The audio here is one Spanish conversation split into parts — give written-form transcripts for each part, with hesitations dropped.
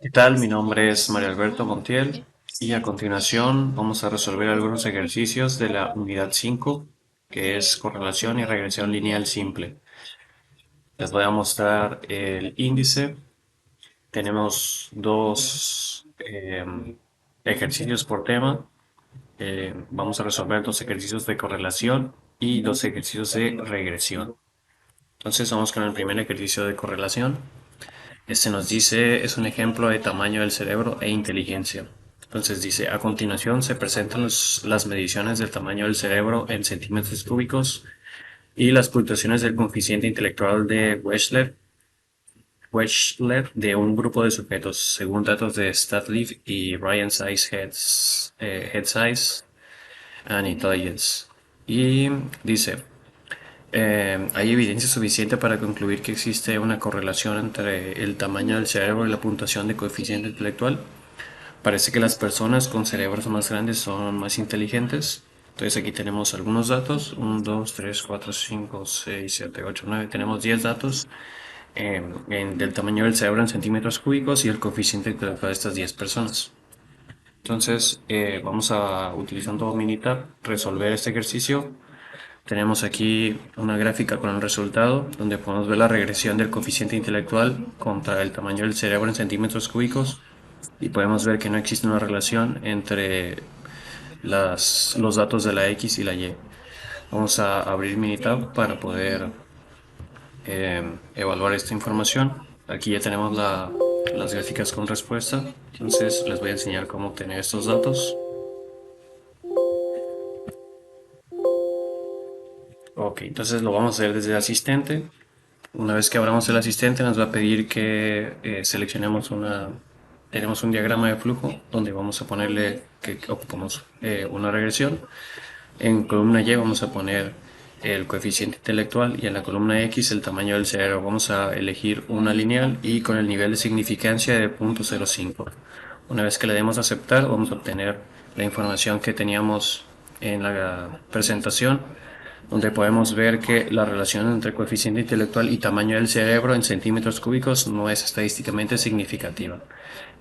¿Qué tal? Mi nombre es Mario Alberto Montiel y a continuación vamos a resolver algunos ejercicios de la unidad 5, que es correlación y regresión lineal simple. Les voy a mostrar el índice. Tenemos dos ejercicios por tema. Vamos a resolver dos ejercicios de correlación y dos ejercicios de regresión. Entonces vamos con el primer ejercicio de correlación. Este nos dice, es un ejemplo de tamaño del cerebro e inteligencia. Entonces dice, a continuación se presentan las mediciones del tamaño del cerebro en centímetros cúbicos y las fluctuaciones del coeficiente intelectual de Wechsler de un grupo de sujetos, según datos de StatLib y Ryan Size Head Size and Intelligence. Y dice, hay evidencia suficiente para concluir que existe una correlación entre el tamaño del cerebro y la puntuación de coeficiente intelectual. Parece que las personas con cerebros más grandes son más inteligentes. Entonces aquí tenemos algunos datos. 1, 2, 3, 4, 5, 6, 7, 8, 9. Tenemos 10 datos del tamaño del cerebro en centímetros cúbicos y el coeficiente intelectual de estas 10 personas. Entonces vamos a, utilizando Minitab, resolver este ejercicio. Tenemos aquí una gráfica con el resultado, donde podemos ver la regresión del coeficiente intelectual contra el tamaño del cerebro en centímetros cúbicos y podemos ver que no existe una relación entre los datos de la X y la Y. Vamos a abrir Minitab para poder evaluar esta información. Aquí ya tenemos las gráficas con respuesta, entonces les voy a enseñar cómo obtener estos datos. Ok, entonces lo vamos a hacer desde el asistente. Una vez que abramos el asistente nos va a pedir que seleccionemos tenemos un diagrama de flujo donde vamos a ponerle que ocupamos una regresión. En columna Y vamos a poner el coeficiente intelectual y en la columna X el tamaño del cerebro. Vamos a elegir una lineal y con el nivel de significancia de 0.05. Una vez que le demos a aceptar vamos a obtener la información que teníamos en la presentación, donde podemos ver que la relación entre coeficiente intelectual y tamaño del cerebro en centímetros cúbicos no es estadísticamente significativa.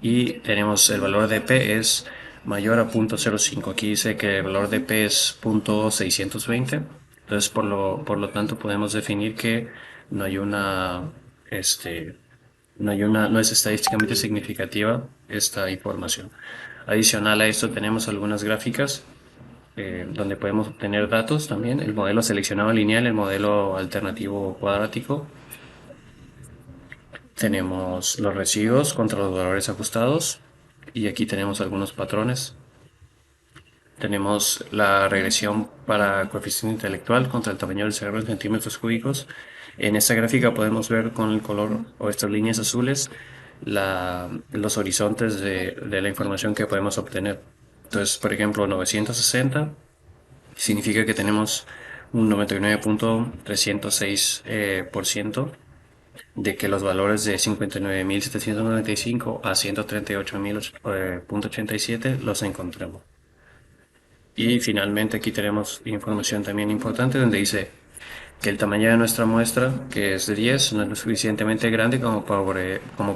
Y tenemos el valor de P es mayor a 0.05. Aquí dice que el valor de P es 0.620. Entonces, por lo tanto, podemos definir que no hay una, este, no es estadísticamente significativa esta información. Adicional a esto tenemos algunas gráficas donde podemos obtener datos también, el modelo seleccionado lineal, el modelo alternativo cuadrático. Tenemos los residuos contra los valores ajustados y aquí tenemos algunos patrones. Tenemos la regresión para coeficiente intelectual contra el tamaño del cerebro en centímetros cúbicos. En esta gráfica podemos ver con el color o estas líneas azules los horizontes de la información que podemos obtener. Entonces, por ejemplo, 960 significa que tenemos un 99.306% de que los valores de 59.795 a 138.000.87 los encontramos. Y finalmente aquí tenemos información también importante donde dice que el tamaño de nuestra muestra, que es de 10, no es lo suficientemente grande como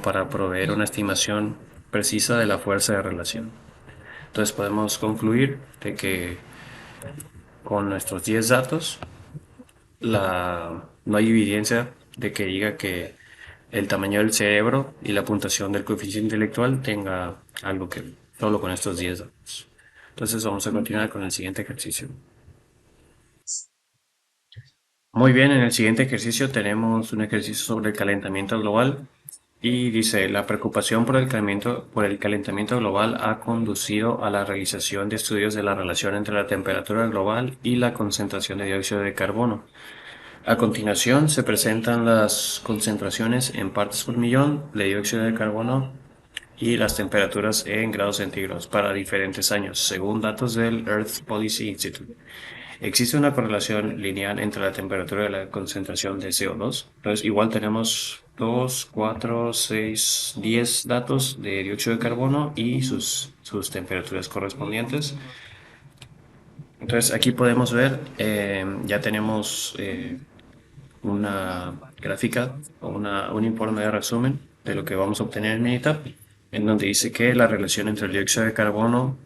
para proveer una estimación precisa de la fuerza de relación. Entonces podemos concluir de que con nuestros 10 datos no hay evidencia de que diga que el tamaño del cerebro y la puntuación del coeficiente intelectual tenga algo que ver, solo con estos 10 datos. Entonces vamos a continuar con el siguiente ejercicio. Muy bien, en el siguiente ejercicio tenemos un ejercicio sobre el calentamiento global y dice, la preocupación por el calentamiento global ha conducido a la realización de estudios de la relación entre la temperatura global y la concentración de dióxido de carbono. A continuación se presentan las concentraciones en partes por millón de dióxido de carbono y las temperaturas en grados centígrados para diferentes años, según datos del Earth Policy Institute. Existe una correlación lineal entre la temperatura y la concentración de CO2. Entonces, igual tenemos 2, 4, 6, 10 datos de dióxido de carbono y sus temperaturas correspondientes. Entonces, aquí podemos ver, ya tenemos una gráfica o un informe de resumen de lo que vamos a obtener en Minitab, en donde dice que la relación entre el dióxido de carbono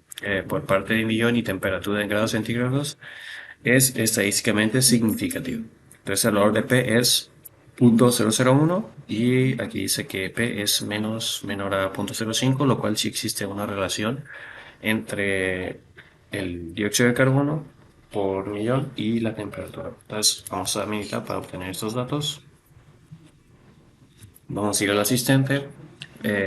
por parte de millón y temperatura en grados centígrados es estadísticamente significativo. Entonces el valor de P es 0.001 y aquí dice que P es menor a 0.05, lo cual sí existe una relación entre el dióxido de carbono por millón y la temperatura. Entonces vamos a Minitab para obtener estos datos. Vamos a ir al asistente,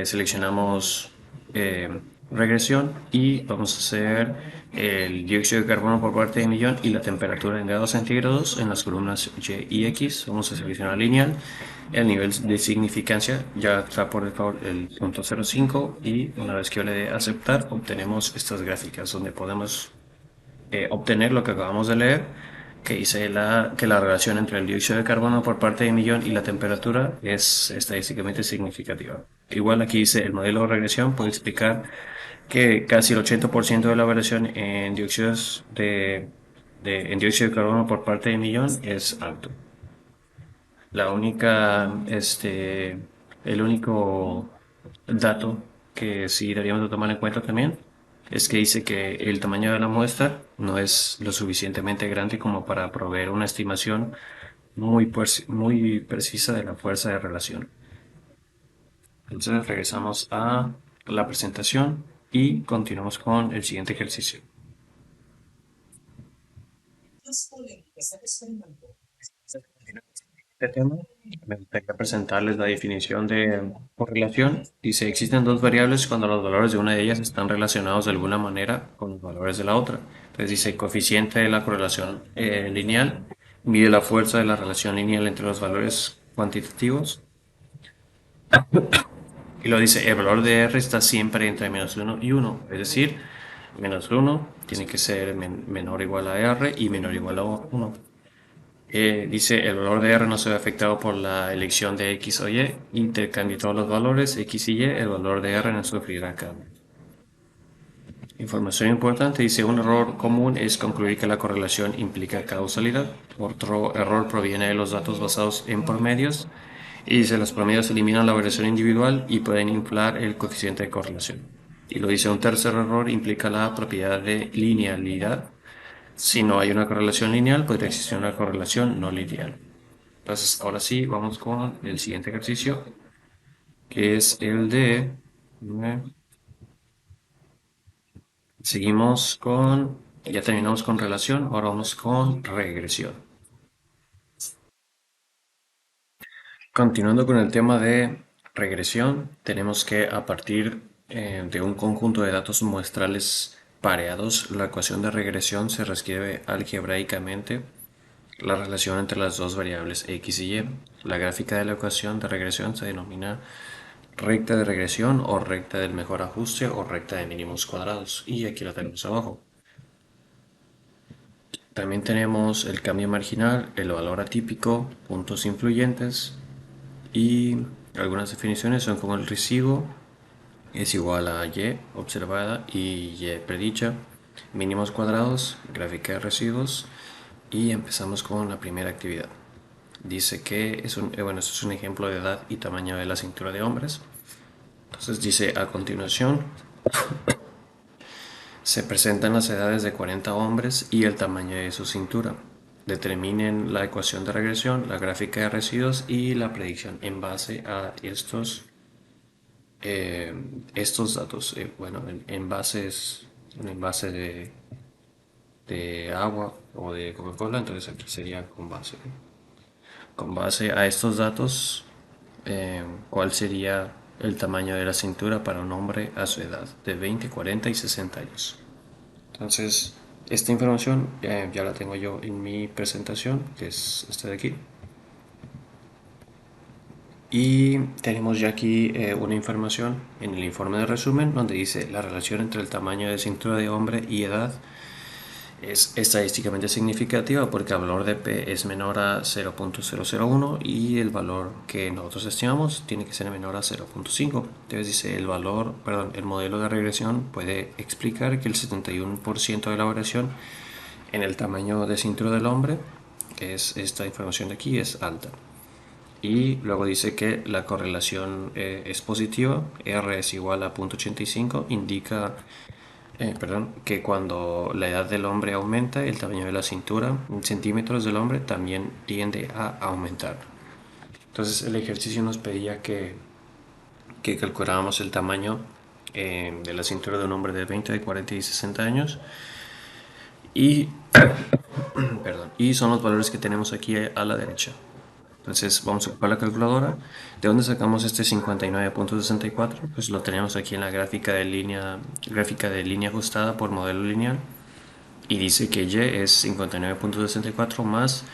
seleccionamos eh, regresión y vamos a hacer el dióxido de carbono por parte de millón y la temperatura en grados centígrados en las columnas Y y X. Vamos a seleccionar lineal. El nivel de significancia ya está por default el 0.05 y una vez que yo le dé aceptar obtenemos estas gráficas donde podemos obtener lo que acabamos de leer, que dice que la relación entre el dióxido de carbono por parte de millón y la temperatura es estadísticamente significativa. Igual aquí dice el modelo de regresión puede explicar que casi el 80% de la variación en en dióxido de carbono por parte de millón es alto. La única, el único dato que sí deberíamos de tomar en cuenta también es que dice que el tamaño de la muestra no es lo suficientemente grande como para proveer una estimación muy precisa de la fuerza de relación. Entonces regresamos a la presentación y continuamos con el siguiente ejercicio. Este tema, me gustaría presentarles la definición de correlación. Dice, existen dos variables cuando los valores de una de ellas están relacionados de alguna manera con los valores de la otra. Entonces dice, coeficiente de la correlación lineal mide la fuerza de la relación lineal entre los valores cuantitativos. Y lo dice, el valor de R está siempre entre -1 y 1. Es decir, -1 tiene que ser menor o igual a R y menor o igual a 1. Dice el valor de R no se ve afectado por la elección de X o Y. Intercambie todos los valores X y Y. El valor de R no sufrirá cambio. Información importante. Dice un error común es concluir que la correlación implica causalidad. Otro error proviene de los datos basados en promedios. Y dice los promedios eliminan la variación individual y pueden inflar el coeficiente de correlación. Y lo dice un tercer error implica la propiedad de linealidad. Si no hay una correlación lineal, podría existir una correlación no lineal. Entonces, ahora sí, vamos con el siguiente ejercicio, que es el de... Seguimos con... Ya terminamos con relación, ahora vamos con regresión. Continuando con el tema de regresión, tenemos que a partir de un conjunto de datos muestrales pareados, la ecuación de regresión se reescribe algebraicamente la relación entre las dos variables x y y. La gráfica de la ecuación de regresión se denomina recta de regresión o recta del mejor ajuste o recta de mínimos cuadrados. Y aquí la tenemos abajo. También tenemos el cambio marginal, el valor atípico, puntos influyentes y algunas definiciones son como el residuo es igual a y observada y y predicha, mínimos cuadrados, gráfica de residuos y empezamos con la primera actividad. Dice que bueno, esto es un ejemplo de edad y tamaño de la cintura de hombres. Entonces dice a continuación se presentan las edades de 40 hombres y el tamaño de su cintura. Determinen la ecuación de regresión, la gráfica de residuos y la predicción en base a estos datos. Bueno, en bases, un envase de agua o de Coca-Cola, entonces aquí sería con base. Con base a estos datos, ¿cuál sería el tamaño de la cintura para un hombre a su edad de 20, 40 y 60 años? Entonces, esta información ya la tengo yo en mi presentación, que es esta de aquí. Y tenemos ya aquí una información en el informe de resumen donde dice la relación entre el tamaño de cintura de hombre y edad es estadísticamente significativa porque el valor de P es menor a 0.001 y el valor que nosotros estimamos tiene que ser menor a 0.5. Entonces dice el modelo de regresión puede explicar que el 71% de la variación en el tamaño de cintura del hombre, que es esta información de aquí, es alta. Y luego dice que la correlación es positiva, R es igual a 0.85, indica perdón, que cuando la edad del hombre aumenta, el tamaño de la cintura en centímetros del hombre también tiende a aumentar. Entonces el ejercicio nos pedía que calculáramos el tamaño de la cintura de un hombre de 20, de 40 y 60 años. Y, perdón, y son los valores que tenemos aquí a la derecha. Entonces vamos a ocupar la calculadora. ¿De dónde sacamos este 59.64? Pues lo tenemos aquí en la gráfica de línea ajustada por modelo lineal. Y dice que y es 59.64 más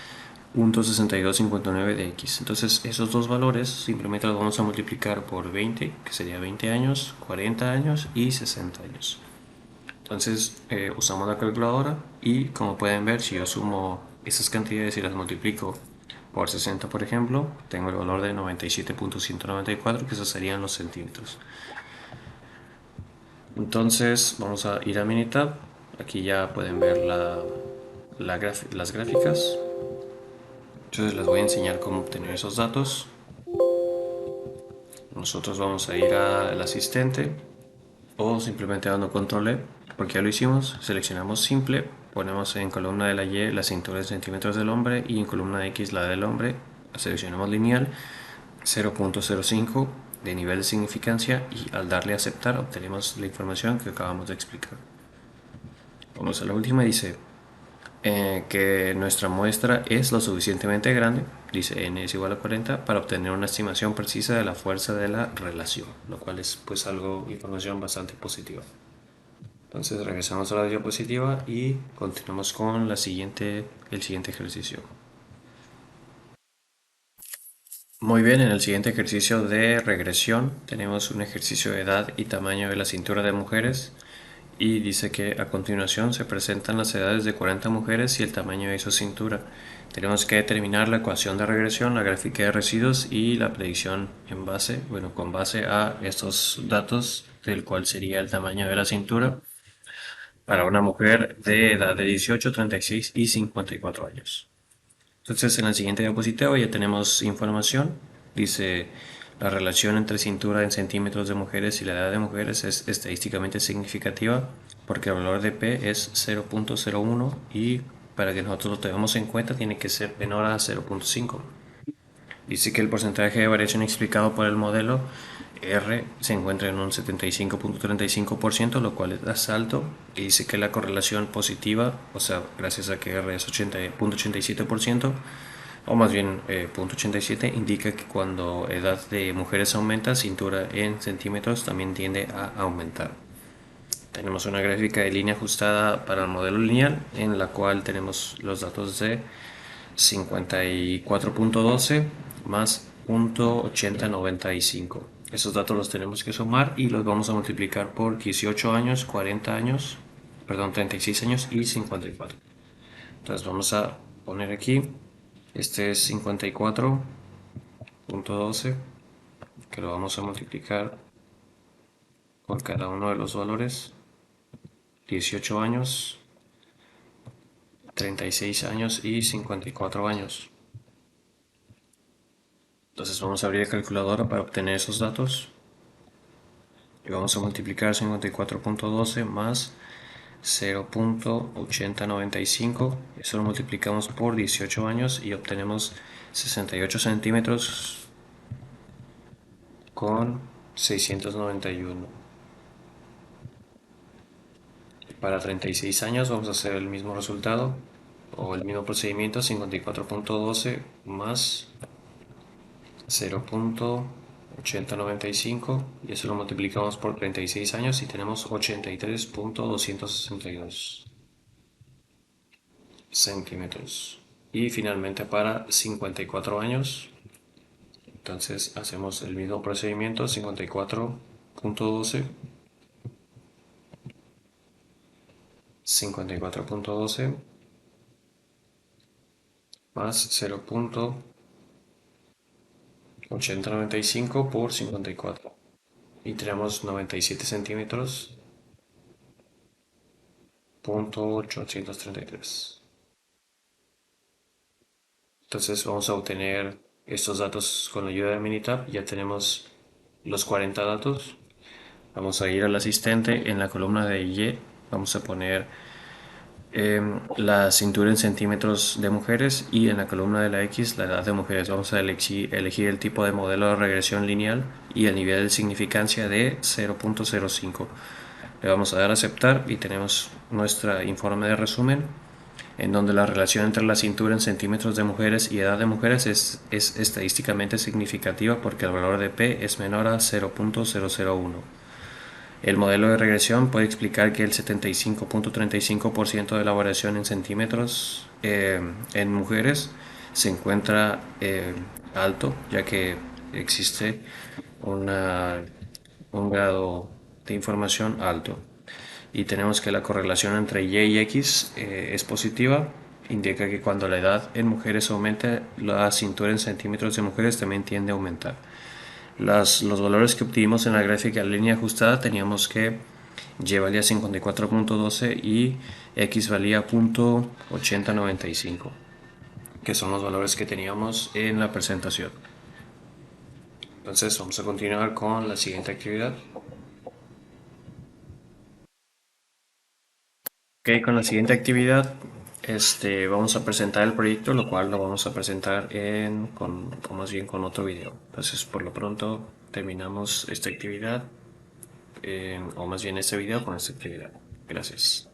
0.6259 de x. Entonces esos dos valores simplemente los vamos a multiplicar por 20, que sería 20 años, 40 años y 60 años. Entonces usamos la calculadora y como pueden ver, si yo sumo esas cantidades y las multiplico por 60, por ejemplo, tengo el valor de 97.194, que esos serían los centímetros. Entonces vamos a ir a Minitab. Aquí ya pueden ver las gráficas. Entonces les voy a enseñar cómo obtener esos datos. Nosotros vamos a ir al asistente o simplemente dando control E, porque ya lo hicimos. Seleccionamos simple, ponemos en columna de la Y la cintura de centímetros del hombre y en columna de X la del hombre. Seleccionamos lineal 0.05 de nivel de significancia y al darle a aceptar obtenemos la información que acabamos de explicar. Vamos a la última, dice que nuestra muestra es lo suficientemente grande, dice n es igual a 40, para obtener una estimación precisa de la fuerza de la relación, lo cual es pues información bastante positiva. Entonces regresamos a la diapositiva y continuamos con el siguiente ejercicio. Muy bien, en el siguiente ejercicio de regresión tenemos un ejercicio de edad y tamaño de la cintura de mujeres y dice que a continuación se presentan las edades de 40 mujeres y el tamaño de su cintura. Tenemos que determinar la ecuación de regresión, la gráfica de residuos y la predicción con base a estos datos, del cual sería el tamaño de la cintura para una mujer de edad de 18, 36 y 54 años. Entonces en la siguiente diapositiva ya tenemos información. Dice la relación entre cintura en centímetros de mujeres y la edad de mujeres es estadísticamente significativa porque el valor de P es 0.01 y para que nosotros lo tengamos en cuenta tiene que ser menor a 0.5. Dice que el porcentaje de variación explicado por el modelo R se encuentra en un 75.35%, lo cual es alto. Y dice que la correlación positiva, o sea, gracias a que R es 80.87%, o más bien 0.87, indica que cuando edad de mujeres aumenta, cintura en centímetros también tiende a aumentar. Tenemos una gráfica de línea ajustada para el modelo lineal, en la cual tenemos los datos de 54.12 más 0.8095. Esos datos los tenemos que sumar y los vamos a multiplicar por 18 años, 40 años, perdón, 36 años y 54. Entonces vamos a poner aquí, este es 54.12, que lo vamos a multiplicar por cada uno de los valores. 18 años, 36 años y 54 años. Entonces vamos a abrir la calculadora para obtener esos datos. Y vamos a multiplicar 54.12 más 0.8095. Eso lo multiplicamos por 18 años y obtenemos 68 centímetros con 691. Para 36 años vamos a hacer el mismo resultado o el mismo procedimiento, 54.12 más 0.8095 y eso lo multiplicamos por 36 años y tenemos 83.262 centímetros. Y finalmente para 54 años, entonces hacemos el mismo procedimiento, 54.12 más 0.8095 por 54 y tenemos 97 centímetros punto 833. Entonces vamos a obtener estos datos con la ayuda de Minitab. Ya tenemos los 40 datos. Vamos a ir al asistente. En la columna de Y vamos a poner la cintura en centímetros de mujeres, y en la columna de la X la edad de mujeres. Vamos a elegir el tipo de modelo de regresión lineal y el nivel de significancia de 0.05. Le vamos a dar a aceptar y tenemos nuestro informe de resumen, en donde la relación entre la cintura en centímetros de mujeres y edad de mujeres es estadísticamente significativa porque el valor de P es menor a 0.001. El modelo de regresión puede explicar que el 75.35% de la variación en centímetros en mujeres se encuentra alto, ya que existe una, un grado de información alto. Y tenemos que la correlación entre Y y X es positiva. Indica que cuando la edad en mujeres aumenta, la cintura en centímetros de mujeres también tiende a aumentar. Los valores que obtuvimos en la gráfica de línea ajustada teníamos que Y valía 54.12 y X valía 0.8095, que son los valores que teníamos en la presentación. Entonces vamos a continuar con la siguiente actividad. Ok, con la siguiente actividad vamos a presentar el proyecto, lo cual lo vamos a presentar o más bien con otro video. Entonces por lo pronto terminamos esta actividad, o más bien este video con esta actividad. Gracias.